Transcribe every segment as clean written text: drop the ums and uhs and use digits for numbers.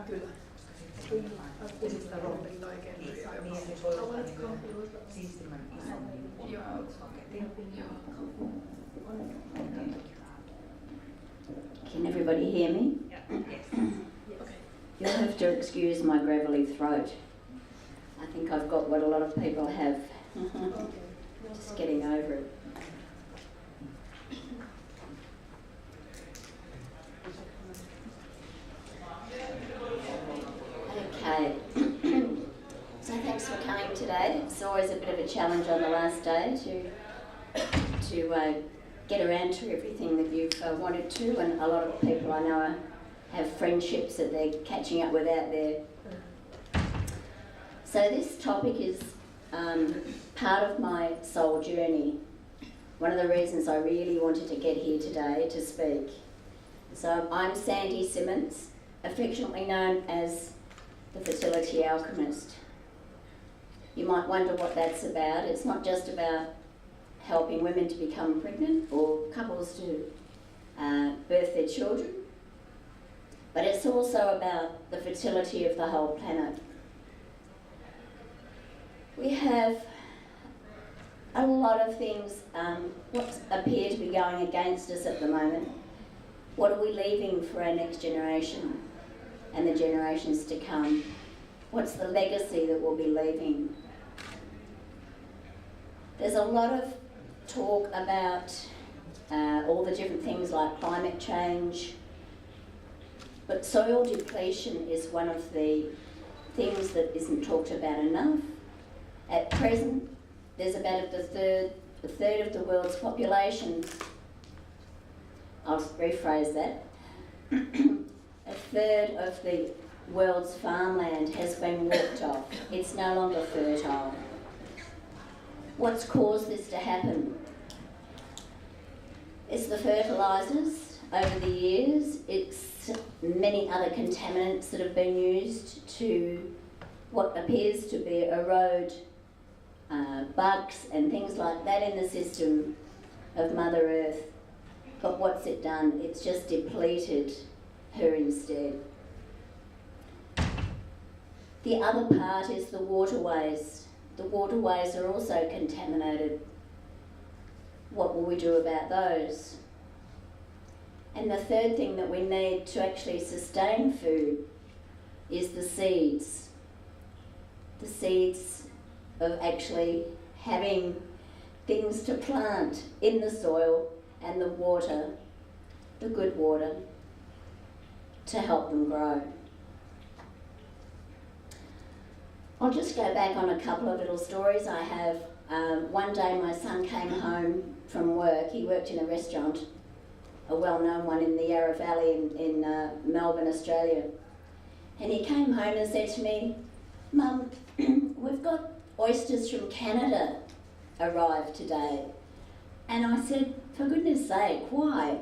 Kyllä. Ja sitten sitä rompin tai kenriä. Can everybody hear me? Yes. Okay. You'll have to excuse my gravelly throat. I think I've got what a lot of people have. Just getting over it. Okay. So thanks for coming today. It's always a bit of a challenge on the last day to get around to everything that you've wanted to, and a lot of people I know have friendships that they're catching up with out there. So this topic is part of my soul journey. One of the reasons I really wanted to get here today to speak. So I'm Sandy Simmons, affectionately known as the Fertility Alchemist. You might wonder what that's about. It's not just about helping women to become pregnant or couples to birth their children, but it's also about the fertility of the whole planet. We have a lot of things what appear to be going against us at the moment. What are we leaving for our next generation and the generations to come? What's the legacy that we'll be leaving? There's a lot of talk about all the different things like climate change, but soil depletion is one of the things that isn't talked about enough. At present, there's about a third of the world's population. I'll rephrase that. A third of the world's farmland has been walked off. It's no longer fertile. What's caused this to happen? It's the fertilisers over the years. It's many other contaminants that have been used to what appears to be erode bugs and things like that in the system of Mother Earth. But what's it done? It's just depleted her instead. The other part is the waterways. The waterways are also contaminated. What will we do about those? And the third thing that we need to actually sustain food is the seeds. The seeds of actually having things to plant in the soil and the water, the good water, to help them grow. I'll just go back on a couple of little stories I have. One day my son came home from work. He worked in a restaurant, a well-known one in the Yarra Valley in Melbourne, Australia. And he came home and said to me, "Mum, we've got oysters from Canada arrived today." And I said, "For goodness sake, why?"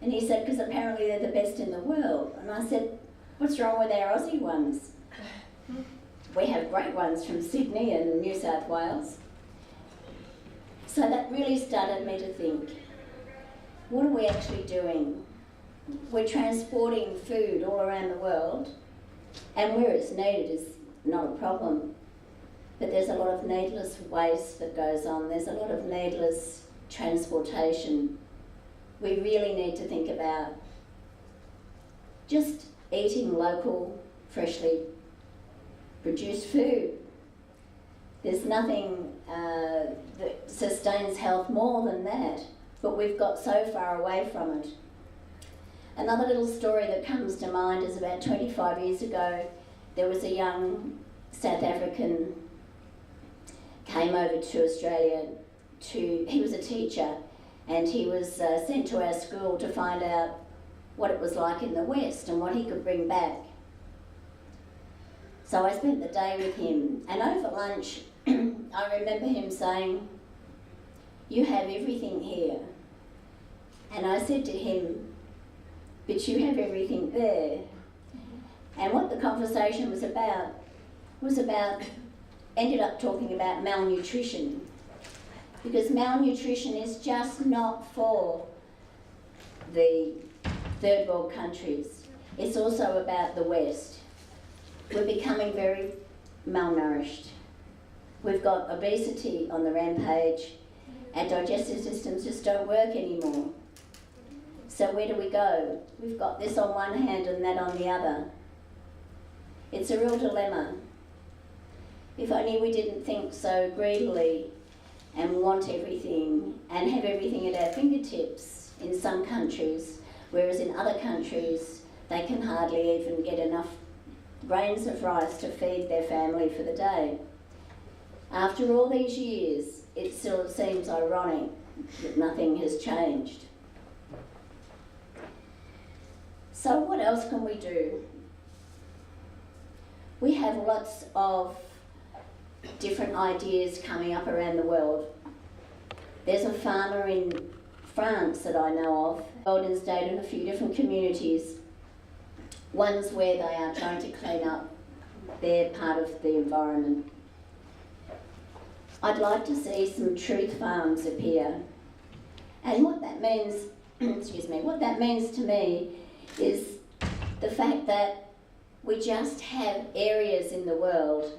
And he said, "Because apparently they're the best in the world." And I said, "What's wrong with our Aussie ones?" We have great ones from Sydney and New South Wales. So that really started me to think, what are we actually doing? We're transporting food all around the world, and where it's needed is not a problem. But there's a lot of needless waste that goes on. There's a lot of needless transportation. We really need to think about just eating local, freshly produced food. There's nothing that sustains health more than that, but we've got so far away from it. Another little story that comes to mind is about 25 years ago, there was a young South African came over to Australia he was a teacher, and he was sent to our school to find out what it was like in the West and what he could bring back. So I spent the day with him, and over lunch I remember him saying, "You have everything here." And I said to him, "But you have everything there." And what the conversation was about ended up talking about malnutrition, because malnutrition is just not for the third world countries. It's also about the West. we're becoming very malnourished. We've got obesity on the rampage. Our digestive systems just don't work anymore. So where do we go? We've got this on one hand and that on the other. It's a real dilemma. If only we didn't think so greedily and want everything and have everything at our fingertips in some countries, whereas in other countries they can hardly even get enough grains of rice to feed their family for the day. After all these years, it still seems ironic that nothing has changed. So what else can we do? We have lots of different ideas coming up around the world. There's a farmer in France that I know of, Golden State, and a few different communities. One's where they are trying to clean up their part of the environment. I'd like to see some truth farms appear. And what that means, what that means to me is the fact that we just have areas in the world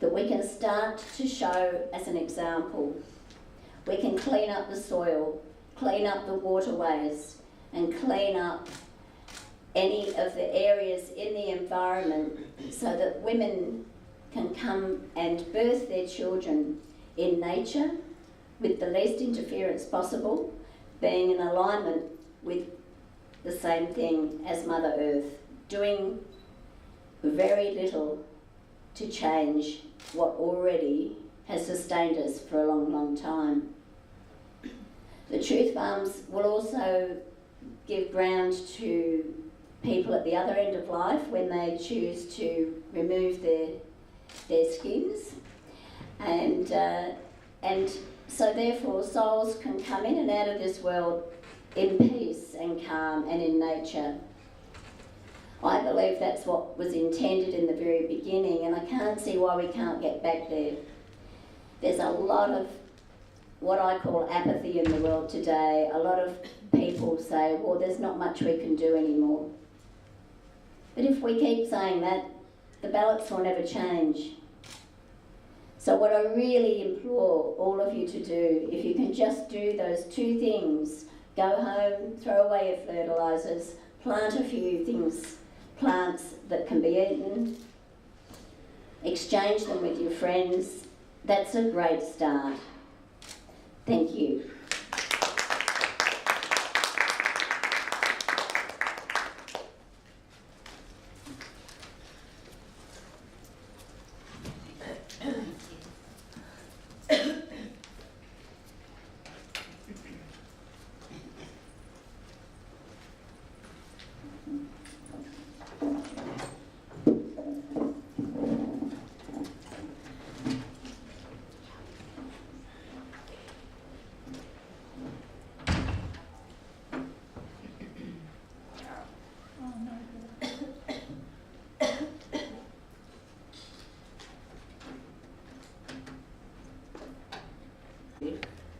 that we can start to show as an example. We can clean up the soil, clean up the waterways, and clean up any of the areas in the environment so that women can come and birth their children in nature with the least interference possible, being in alignment with the same thing as Mother Earth, doing very little to change what already has sustained us for a long, long time. The truth farms will also give ground to people at the other end of life when they choose to remove their skins, and so therefore souls can come in and out of this world in peace and calm and in nature. I believe that's what was intended in the very beginning, and I can't see why we can't get back there. There's a lot of what I call apathy in the world today. A lot of people say, well, there's not much we can do anymore. But if we keep saying that, the balance will never change. So what I really implore all of you to do, if you can just do those two things, go home, throw away your fertilisers, plant a few things, plants that can be eaten, exchange them with your friends, that's a great start. Thank you.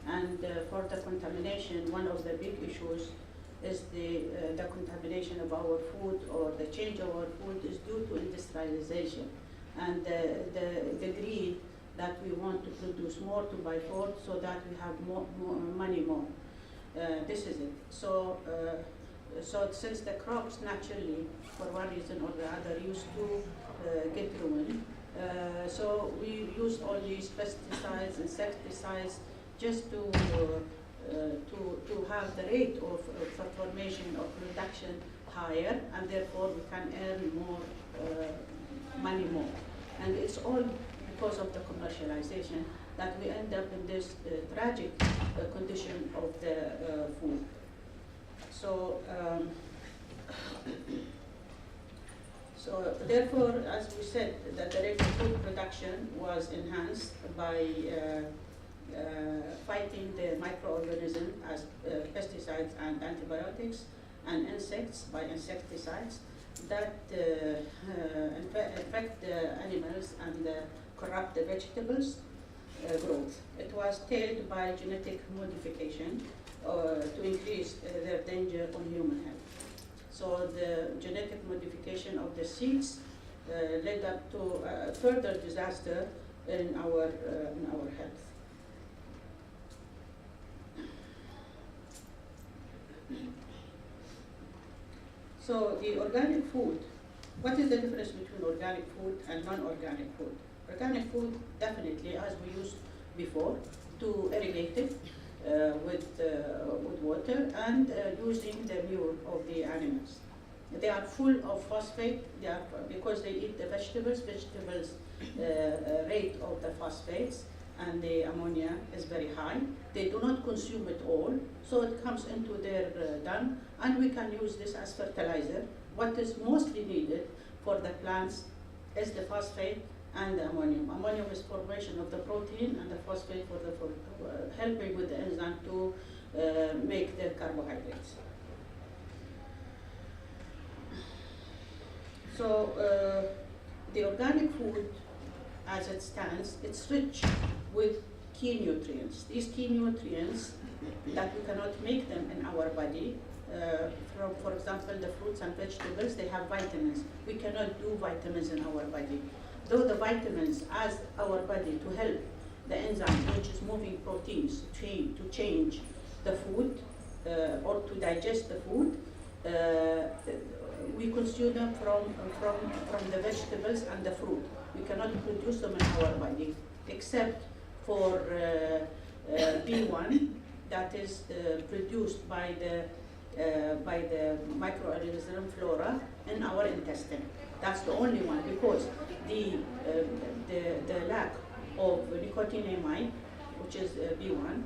And for the contamination, one of the big issues is the contamination of our food, or the change of our food is due to industrialization and the greed that we want to produce more to buy food so that we have more money more. This is it. So since the crops naturally, for one reason or the other, used to get ruined, so we use all these pesticides, insecticides, just to have the rate of formation or production higher, and therefore we can earn more money more. And it's all because of the commercialization that we end up in this tragic condition of the food. So, so therefore, as we said, that the rate of food production was enhanced by fighting the microorganisms as pesticides and antibiotics, and insects by insecticides that infect the animals and corrupt the vegetables growth. It was tailed by genetic modification to increase their danger on human health. So the genetic modification of the seeds led up to further disaster in our health. So the organic food, what is the difference between organic food and non-organic food? Organic food, definitely, as we used before, to irrigate it with water and using the manure of the animals. They are full of phosphate. They are, because they eat the vegetables. Rate of the phosphates and the ammonia is very high. They do not consume it all, so it comes into their dung, and we can use this as fertilizer. What is mostly needed for the plants is the phosphate and the ammonium. Ammonium is formation of the protein, and the phosphate for helping with the enzyme to make the carbohydrates. So the organic food, as it stands, it's rich with key nutrients. These key nutrients that we cannot make them in our body. For example, the fruits and vegetables, they have vitamins. We cannot do vitamins in our body. Though the vitamins as our body to help the enzyme, which is moving proteins to change the food or to digest the food, we consume them from the vegetables and the fruit. We cannot produce them in our body, except for B1 that is produced by the microorganism flora in our intestine. That's the only one, because the lack of nicotinamide, which is B1,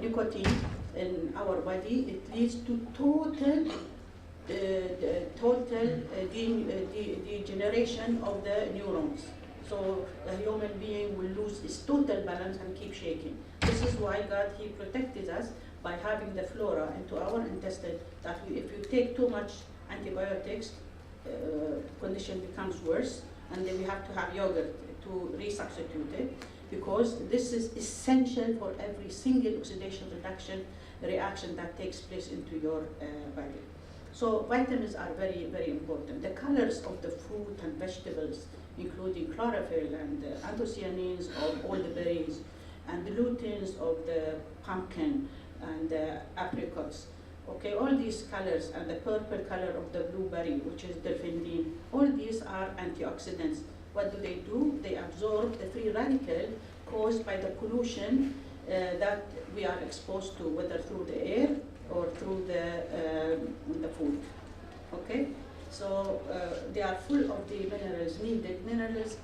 nicotine in our body, it leads to total degeneration of the neurons. So a human being will lose his total balance and keep shaking. This is why God, He protected us by having the flora into our intestine, that if you take too much antibiotics, condition becomes worse, and then we have to have yogurt to resubstitute it, because this is essential for every single oxidation reduction reaction that takes place into your body. So vitamins are very, very important. The colors of the fruit and vegetables, including chlorophyll and anthocyanins of all the berries, and the luteins of the pumpkin and the apricots. Okay, all these colors, and the purple color of the blueberry, which is delphinium, all these are antioxidants. What do? They absorb the free radical caused by the pollution that we are exposed to, whether through the air or through the food. Okay, so they are full of the minerals needed. Minerals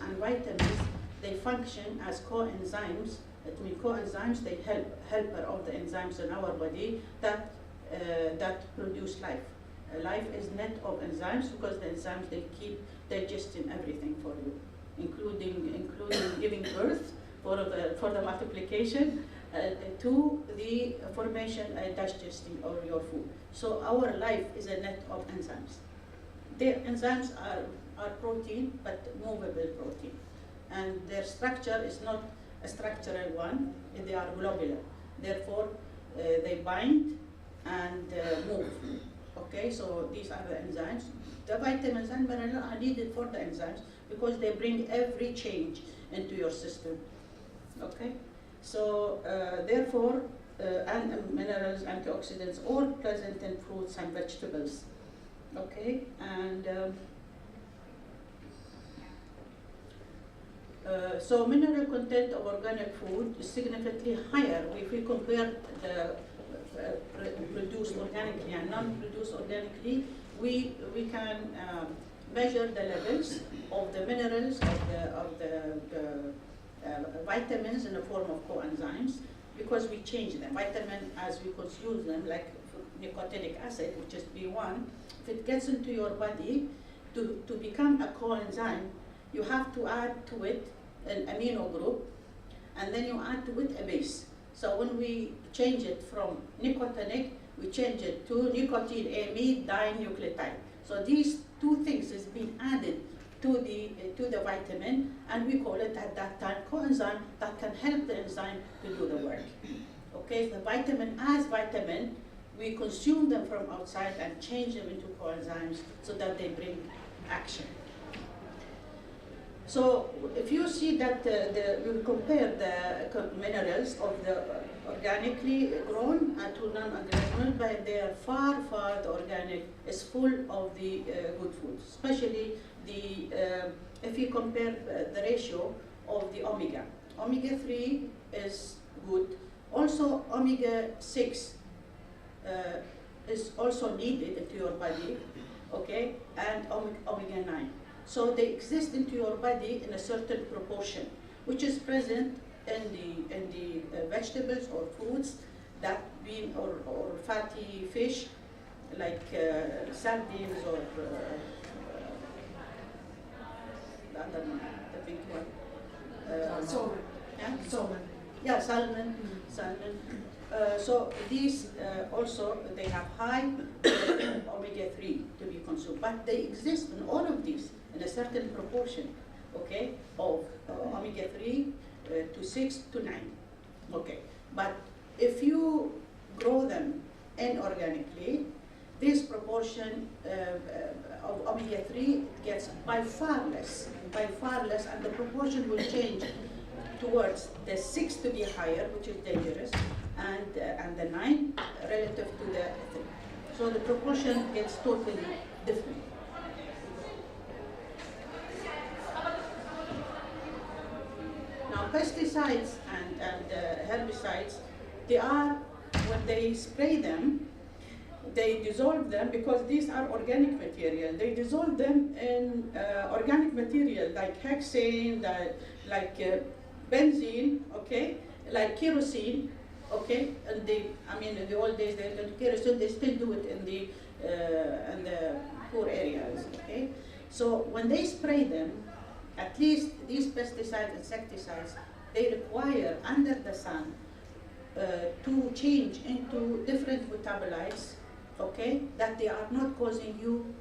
and vitamins, they function as coenzymes. It means coenzymes, they helper of the enzymes in our body that produce life. Life is net of enzymes, because the enzymes, they keep digesting everything for you, including giving birth for the multiplication to the formation digesting of your food. So our life is a net of enzymes. The enzymes are protein, but movable protein, and their structure is not a structural one. They are globular. Therefore, they bind and move. Okay, so these are the enzymes. The vitamins and minerals are needed for the enzymes, because they bring every change into your system. Okay, so therefore, and minerals, antioxidants, all present in fruits and vegetables. Okay, and so mineral content of organic food is significantly higher if we compare the produced organically and non-produced organically. We can measure the levels of the minerals, of the vitamins in the form of coenzymes, because we change them. Vitamin, as we consume them, like nicotinic acid, which is B1, if it gets into your body, to become a coenzyme, you have to add to it an amino group, and then you add to it a base. So when we change it from nicotinic, we change it to nicotine amide dinucleotide. So these two things is being added to the vitamin, and we call it at that time coenzyme that can help the enzyme to do the work. Okay, the vitamin as vitamin, we consume them from outside and change them into coenzymes so that they bring action. So if you see that you compare the minerals of the organically grown to non-organic, but they are far the organic is full of the good foods, especially the if you compare the ratio of the omega. Omega-3 is good. Also omega-6 is also needed into your body, okay, and omega-9. So they exist into your body in a certain proportion, which is present in the vegetables or fruits that being or fatty fish like sardines or the other one, the big one. Salmon. Yeah? Salmon. Yeah, salmon. So these also they have high omega-3 to be consumed, but they exist in all of these in a certain proportion, okay, of omega-3 to 6 to 9, okay. But if you grow them inorganically, this proportion of omega-3 gets by far less, and the proportion will change towards the 6 to be higher, which is dangerous, and the 9 relative to the 3. So the proportion gets totally different. Now pesticides and herbicides, they are, when they spray them, they dissolve them because these are organic material. They dissolve them in organic material like hexane, like benzene, okay, like kerosene, okay. And in the old days they did kerosene. They still do it in the poor areas, okay. So when they spray them, at least these pesticides, insecticides, they require under the sun to change into different metabolites, okay, that they are not causing you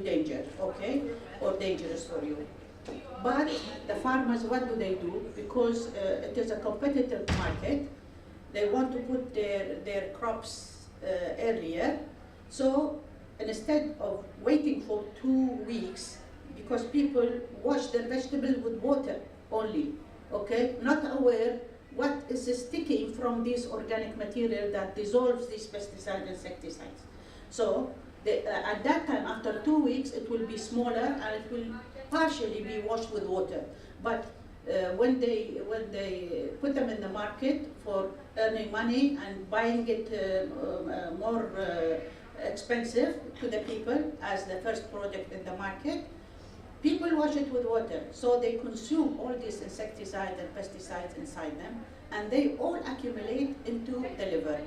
danger, okay, or dangerous for you. But the farmers, what do? Because it is a competitive market, they want to put their crops earlier. So instead of waiting for 2 weeks, because people wash their vegetables with water only, okay, not aware what is sticking from this organic material that dissolves these pesticides and insecticides. So at that time, after 2 weeks, it will be smaller and it will partially be washed with water. But when they put them in the market for earning money and buying it more expensive to the people as the first product in the market, people wash it with water. So they consume all these insecticides and pesticides inside them, and they all accumulate into the liver.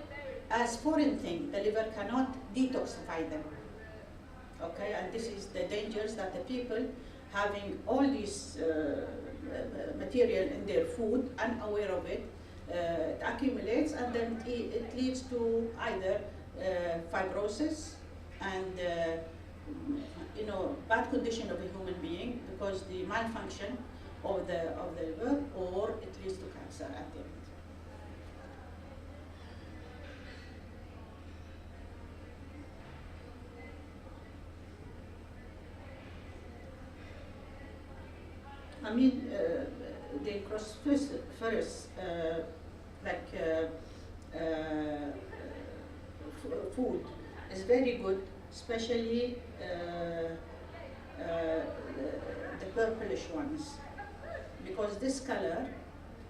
As foreign thing, the liver cannot detoxify them. Okay, and this is the dangers that the people having all this material in their food, unaware of it, it accumulates, and then it leads to either fibrosis and bad condition of a human being because the malfunction of the liver, or it leads to cancer at the end. The cross-ferrous food is very good, especially the purplish ones, because this color,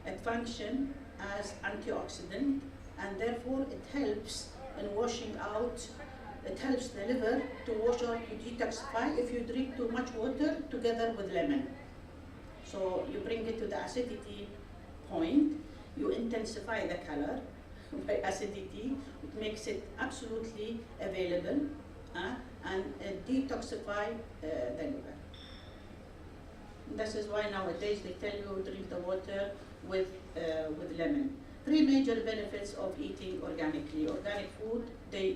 it functions as antioxidant, and therefore it helps in washing out. It helps the liver to wash out, to detoxify if you drink too much water together with lemon. So you bring it to the acidity point, you intensify the color by acidity, it makes it absolutely available, and detoxify the liver. This is why nowadays they tell you drink the water with lemon. 3 major benefits of eating organically. Organic food, they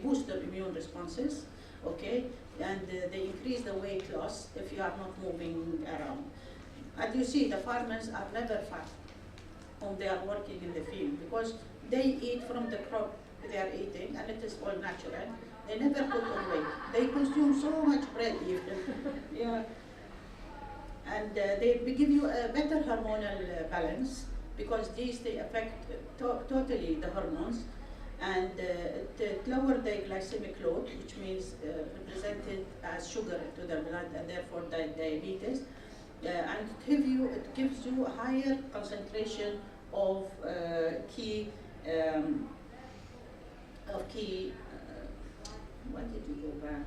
boost the immune responses, okay, and they increase the weight loss if you are not moving around. As you see, the farmers are never fat when they are working in the field because they eat from the crop they are eating, and it is all natural. They never put on weight. They consume so much bread even. Yeah. And they give you a better hormonal balance, because they affect totally the hormones, and it lower the glycemic load, which means represented as sugar to the blood and therefore diabetes. And it gives you a higher concentration of key, what did you go back?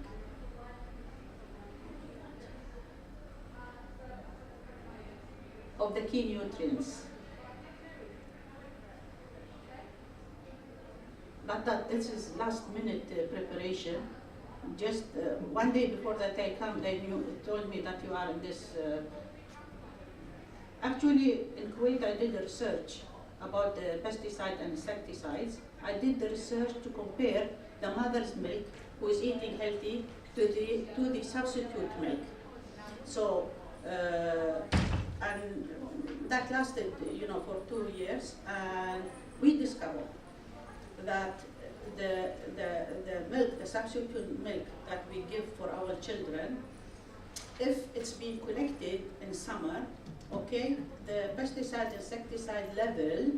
Of the key nutrients. But this is last minute preparation. Just one day before that I come, they told me that you are in this. Actually, in Kuwait, I did a research about the pesticide and insecticides. I did the research to compare the mother's milk, who is eating healthy, to the substitute milk. So, and that lasted, for 2 years, and we discovered that the milk, the substitute milk that we give for our children, if it's being collected in summer, okay, the pesticide insecticide level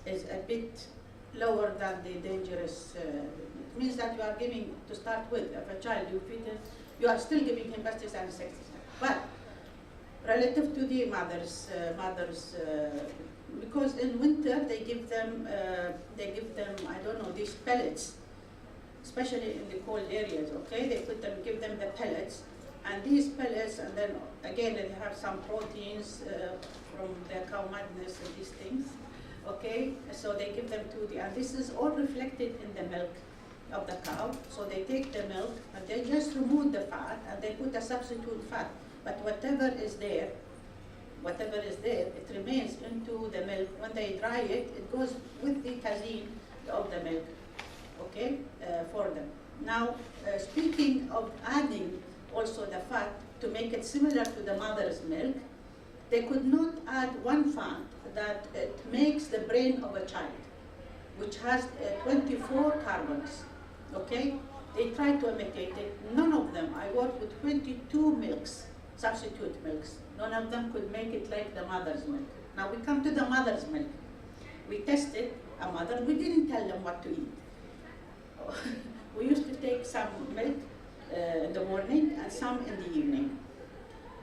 is a bit lower than the dangerous. It means that you are giving, to start with, if a child you feed him, you are still giving him pesticide insecticide. But relative to the mothers, because in winter they give them I don't know, these pellets, especially in the cold areas. Okay, they give them the pellets, and these pellets, and then again they have some proteins from the cow madness and these things. Okay, so they give them to and this is all reflected in the milk of the cow. So they take the milk and they just remove the fat and they put a substitute fat. But whatever is there, it remains into the milk. When they dry it, it goes with the casein of the milk, okay, for them. Now, speaking of adding also the fat to make it similar to the mother's milk, they could not add one fat that it makes the brain of a child, which has 24 carbons, okay? They tried to imitate it. None of them. I worked with 22 milks, substitute milks. None of them could make it like the mother's milk. Now we come to the mother's milk. We tested a mother. We didn't tell them what to eat. We used to take some milk in the morning and some in the evening,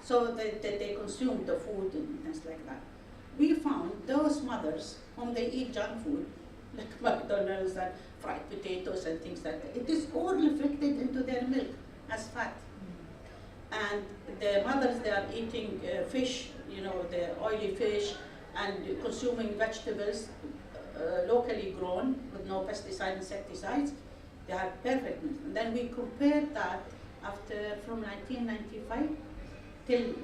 so that they consumed the food and things like that. We found those mothers whom they eat junk food, like McDonald's and fried potatoes and things like that, it is all reflected into their milk as fat. And the mothers, they are eating fish, the oily fish, and consuming vegetables locally grown with no pesticide, insecticides. They are perfect. And then we compared that from 1995 till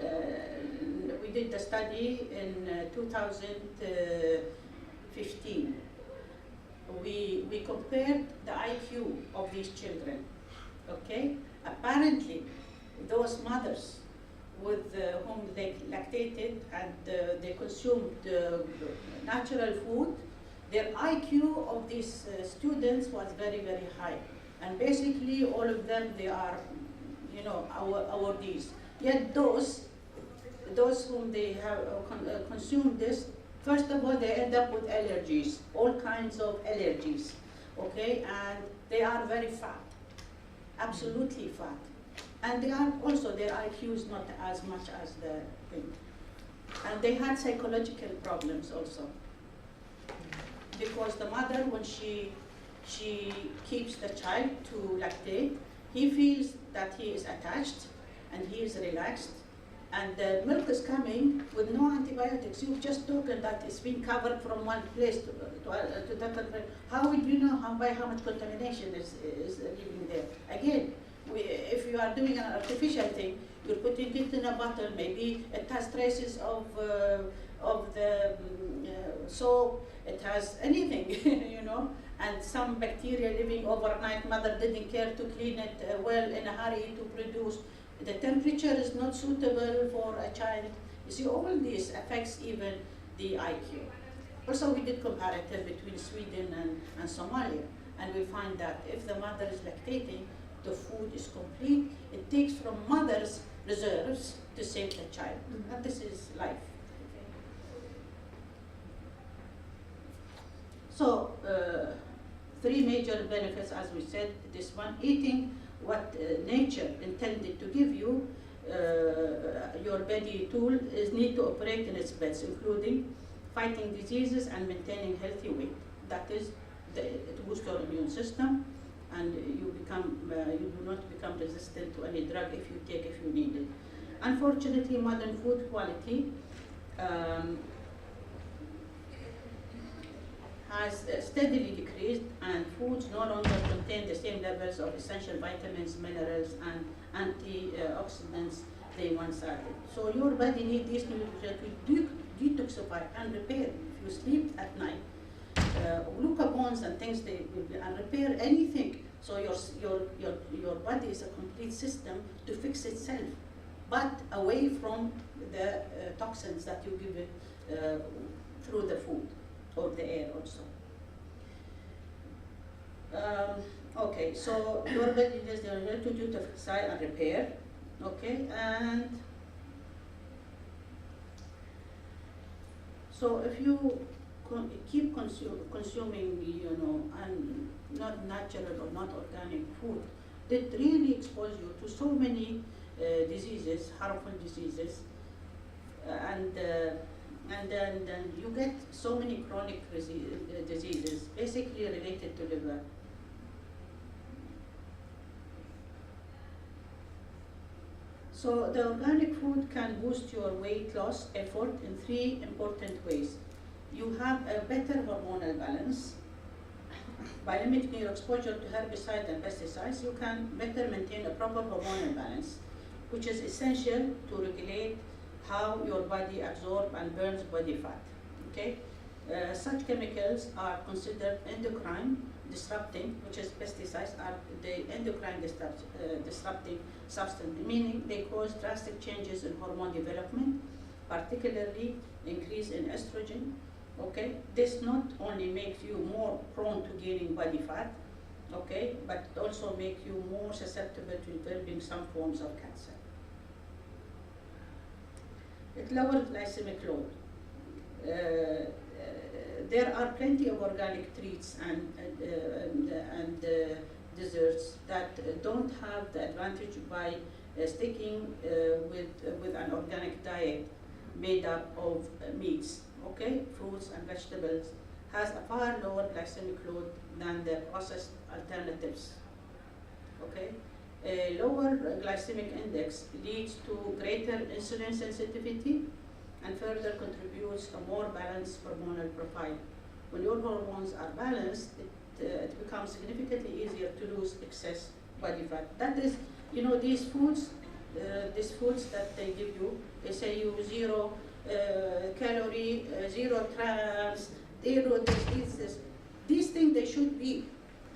we did the study in 2015. We compared the IQ of these children. Okay, apparently those mothers with whom they lactated and they consumed natural food, their IQ of these students was very, very high. And basically all of them, they are, awardees. Yet those whom they have consumed this, first of all, they end up with allergies, all kinds of allergies, okay? And they are very fat, absolutely fat. And they are also, their IQ is not as much as the thing. And they had psychological problems also. Because the mother, when she keeps the child to lactate, he feels that he is attached and he is relaxed. And the milk is coming with no antibiotics. You've just told that it's been covered from one place to that place. How would you know by how much contamination is living there? Again, if you are doing an artificial thing, you're putting it in a bottle, maybe it has traces of the soap, it has anything, and some bacteria living overnight. Mother didn't care to clean it well in a hurry to produce. The temperature is not suitable for a child. You see, all this affects even the IQ. Also, we did comparative between Sweden and Somalia. And we find that if the mother is lactating, the food is complete. It takes from mother's reserves to save the child. And this is life. So, three major benefits, as we said. This one, eating what nature intended to give you. Your body tool is need to operate in its best, including fighting diseases and maintaining healthy weight. That is, it boosts your immune system, and you do not become resistant to any drug if you need it. Unfortunately, modern food quality has steadily decreased, and foods no longer contain the same levels of essential vitamins, minerals, and antioxidants they once added. So your body needs these nutrients to detoxify and repair. If you sleep at night, glucagones and things, they will and repair anything. So your body is a complete system to fix itself, but away from the toxins that you give it through the food or the air also. Okay, so your body is there to detoxify and repair. Okay, and so if you keep consuming, and not natural or not organic food, that really expose you to so many diseases, harmful diseases, and then you get so many chronic diseases, basically related to liver. So the organic food can boost your weight loss effort in three important ways. You have a better hormonal balance. By limiting your exposure to herbicides and pesticides, you can better maintain a proper hormonal balance, which is essential to regulate how your body absorbs and burns body fat. Okay? Such chemicals are considered endocrine disrupting, which is pesticides are the endocrine disrupting substance, meaning they cause drastic changes in hormone development, particularly increase in estrogen. Okay, this not only makes you more prone to gaining body fat, okay, but it also makes you more susceptible to developing some forms of cancer. It lowers glycemic load. There are plenty of organic treats and desserts that don't have the advantage by sticking with an organic diet made up of meats. Okay, fruits and vegetables has a far lower glycemic load than the processed alternatives. Okay, a lower glycemic index leads to greater insulin sensitivity and further contributes a more balanced hormonal profile. When your hormones are balanced, it becomes significantly easier to lose excess body fat. That is, these foods that they give you, they say you zero calorie, 0 trans, zero this. These things they should be.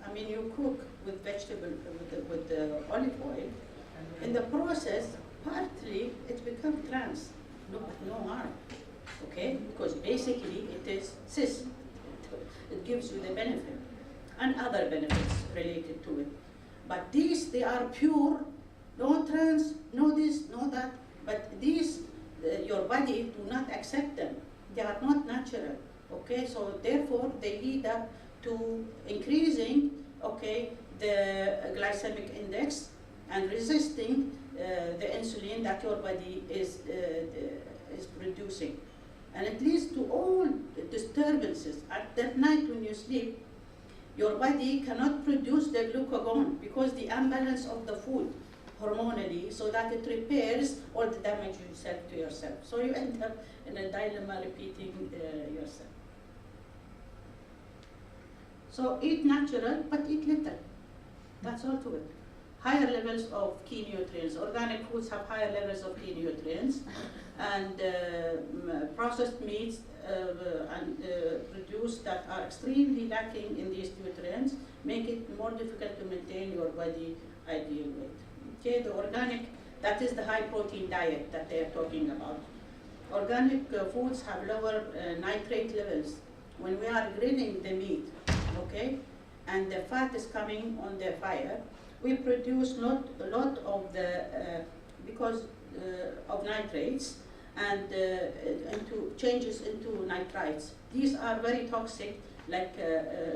I mean, you cook with vegetable, with the olive oil. In the process, partly it becomes trans. No harm. Okay, because basically it is cis. It gives you the benefit and other benefits related to it. But these, they are pure, no trans, no this, no that. But these, your body do not accept them. They are not natural. Okay, so therefore they lead up to increasing, okay, the glycemic index and resisting the insulin that your body is producing. And it leads to all disturbances. At that night when you sleep, your body cannot produce the glucagon because the imbalance of the food hormonally, so that it repairs all the damage you said to yourself. So you end up in a dilemma repeating yourself. So eat natural, but eat little. That's all to it. Higher levels of key nutrients. Organic foods have higher levels of key nutrients, and processed meats produced that are extremely lacking in these nutrients make it more difficult to maintain your body ideal weight. Okay, the organic, that is the high protein diet that they are talking about. Organic foods have lower nitrate levels when we are grilling the meat, okay? and the fat is coming on the fire, we produce a lot of the, because of nitrates, and into changes into nitrites. These are very toxic, like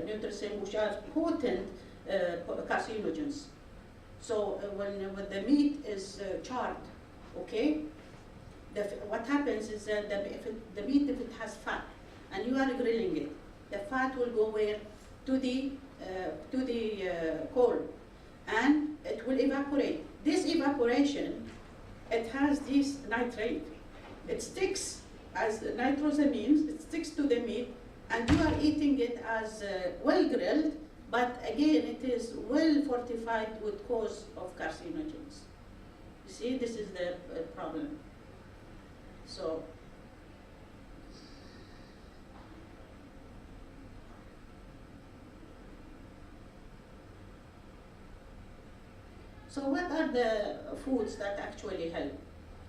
nutrients, which are potent carcinogens. So when the meat is charred, okay, what happens is that the meat, if it has fat, and you are grilling it, the fat will go where? To the coal, and it will evaporate. This evaporation, it has this nitrate. It sticks as nitrosamines, it sticks to the meat, and you are eating it as well grilled, but again, it is well fortified with cause of carcinogens. You see, this is the problem. So what are the foods that actually help?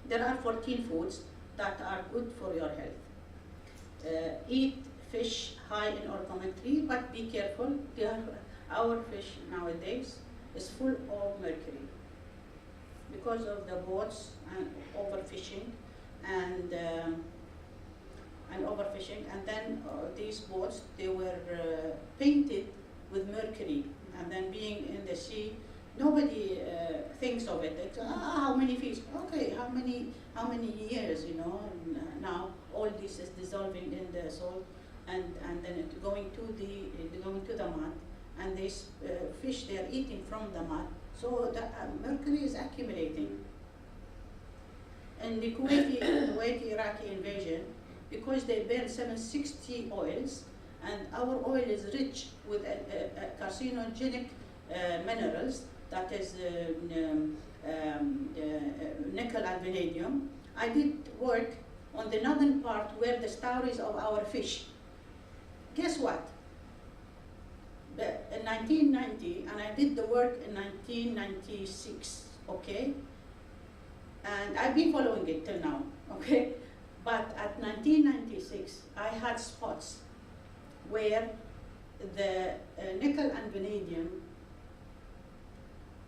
There are 14 foods that are good for your health. Eat fish high in omega-3, but be careful. Our fish nowadays is full of mercury because of the boats and overfishing and then these boats, they were painted with mercury, and then being in the sea, nobody thinks of it. It's, how many fish? Okay, how many years? You know, now all this is dissolving in the salt, and then it going to the mud, and these fish, they are eating from the mud. So the mercury is accumulating. In the Kuwaiti-Iraqi invasion, because they burn 760 oils, and our oil is rich with carcinogenic minerals, that is nickel and vanadium. I did work on the northern part where the stories of our fish. Guess what? In 1990, and I did the work in 1996, okay? And I've been following it till now, okay? But at 1996, I had spots where the nickel and vanadium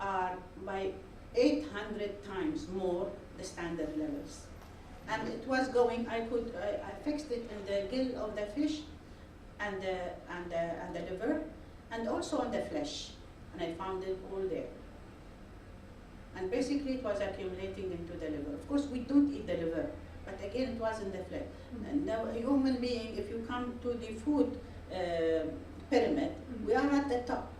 are by 800 times more the standard levels. And it was going, I fixed it in the gill of the fish and the liver, and also on the flesh, and I found it all there. And basically it was accumulating into the liver. Of course, we don't eat the liver, but again, it was in the flesh. And now, a human being, if you come to the food pyramid, we are at the top.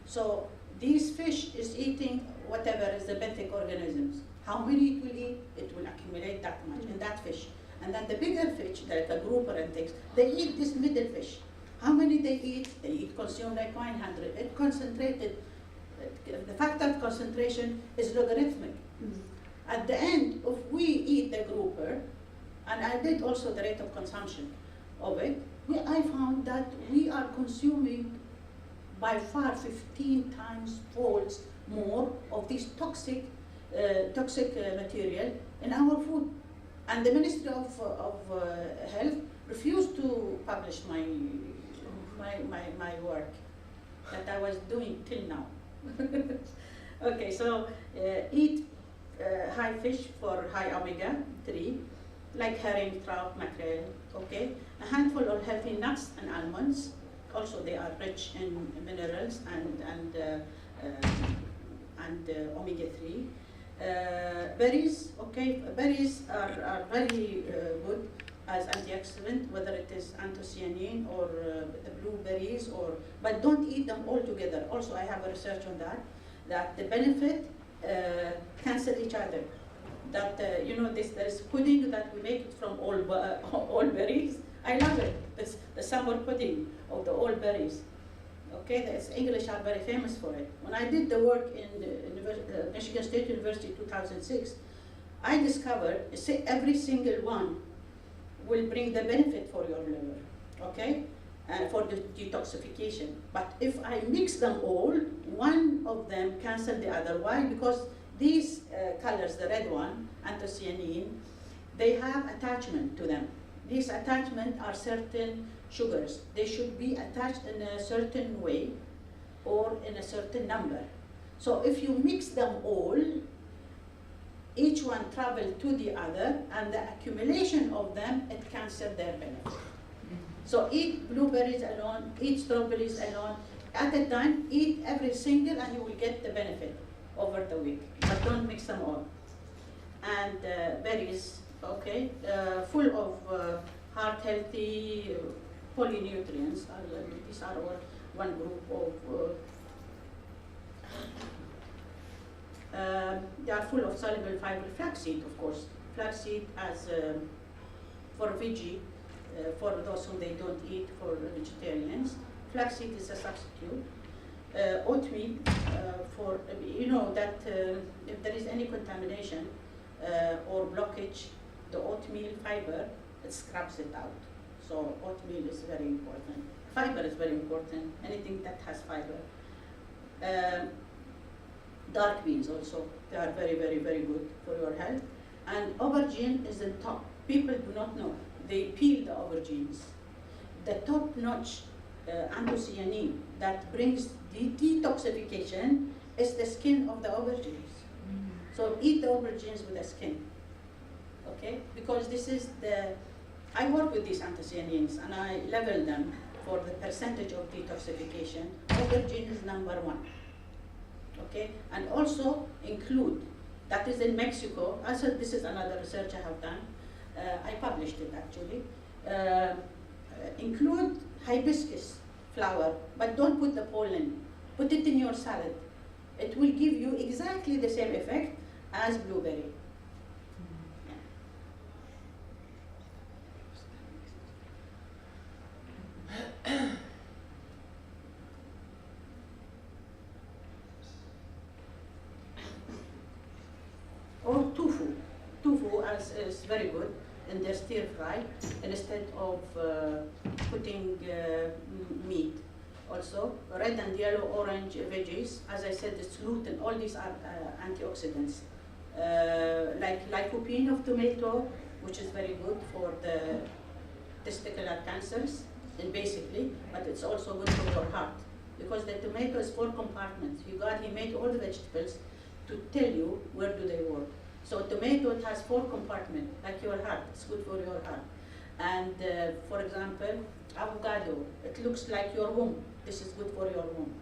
So these fish is eating whatever is the benthic organisms. How many it will eat? It will accumulate that much in that fish. And then the bigger fish, like a grouper and things, they eat this middle fish. How many they eat? They eat consume like 100. It concentrated. The factor of concentration is logarithmic. At the end, if we eat the grouper, and I did also the rate of consumption of it, I found that we are consuming by far 15 times folds more of this toxic material in our food. And the Ministry of Health refused to publish my work that I was doing till now. Okay, so eat high fish for high omega-3, like herring, trout, mackerel, okay? A handful of healthy nuts and almonds. Also, they are rich in minerals and omega-3. Berries, okay, berries are very good as antioxidant, whether it is anthocyanin or the blueberries, but don't eat them all together. Also, I have a research on that the benefit cancel each other. That you know, there's pudding that we make it from all berries. I love it. It's the summer pudding of the all berries. Okay, the English are very famous for it. When I did the work in Michigan State University 2006, I discovered every single one will bring the benefit for your liver, okay, for the detoxification. But if I mix them all, one of them cancel the other. Why? Because these colors, the red one, anthocyanin, they have attachment to them. These attachments are certain sugars. They should be attached in a certain way or in a certain number. So if you mix them all, each one travel to the other, and the accumulation of them, it can serve their benefit. So eat blueberries alone, eat strawberries alone, at a time, eat every single, and you will get the benefit over the week. But don't mix them all. And berries, okay, full of heart healthy polynutrients. These are all one group of. They are full of soluble fiber. Flaxseed, of course. Flaxseed as for veggie, for those who they don't eat, for vegetarians. Flaxseed is a substitute. Oatmeal, for, you know that if there is any contamination or blockage, the oatmeal fiber, it scrubs it out. So oatmeal is very important. Fiber is very important, anything that has fiber. Dark beans also, they are very, very, very good for your health. And aubergine is in top. People do not know. They peel the aubergines. The top-notch anthocyanin that brings the detoxification is the skin of the aubergines. So eat the aubergines with the skin, okay? Because this is I work with these anthocyanins and I level them for the percentage of detoxification. Aubergine is number 1, okay? And also include, that is in Mexico, I said this is another research I have done, I published it actually, include hibiscus flower, but don't put the pollen, put it in your salad. It will give you exactly the same effect as blueberry. Or tofu. Tofu is very good in their stir fry instead of putting meat. Also, red and yellow, orange veggies, as I said, it's gluten. All these are antioxidants. Like lycopene of tomato, which is very good for the testicular cancers, and basically, but it's also good for your heart. Because the tomato is 4 compartments. He made all the vegetables to tell you where do they work. So tomato, it has 4 compartments, like your heart, it's good for your heart. And for example, avocado, it looks like your womb. This is good for your womb,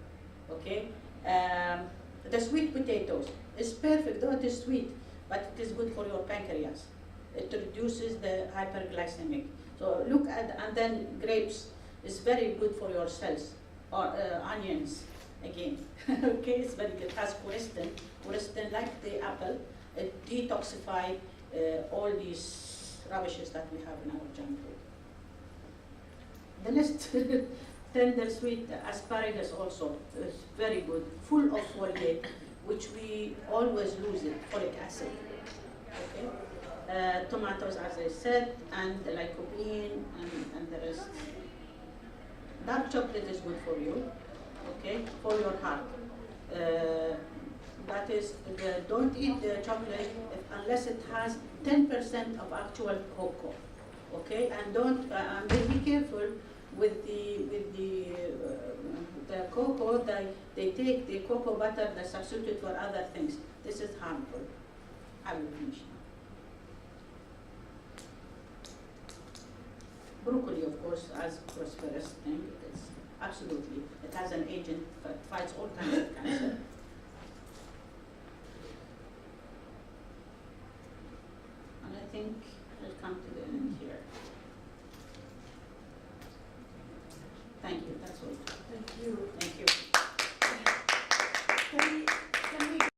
okay? The sweet potatoes is perfect, though it is sweet, but it is good for your pancreas. It reduces the hyperglycemic. So look at, and then grapes is very good for your cells, or onions, again, okay? It's very good, it has quercetin. Quercetin, like the apple, it detoxifies all these rubbishes that we have in our junk food. The next, tender sweet asparagus also is very good, full of folate, which we always lose it, folic acid. Okay? Tomatoes, as I said, and the lycopene and the rest. Dark chocolate is good for you, okay, for your heart. That is, don't eat the chocolate unless it has 10% of actual cocoa, okay? And don't, be careful with the cocoa. They take the cocoa butter, they substitute for other things. This is harmful. I will finish now. Broccoli, of course, as prosperous thing, it is absolutely. It has an agent that fights all kinds of cancer. And I think I'll come to the end here.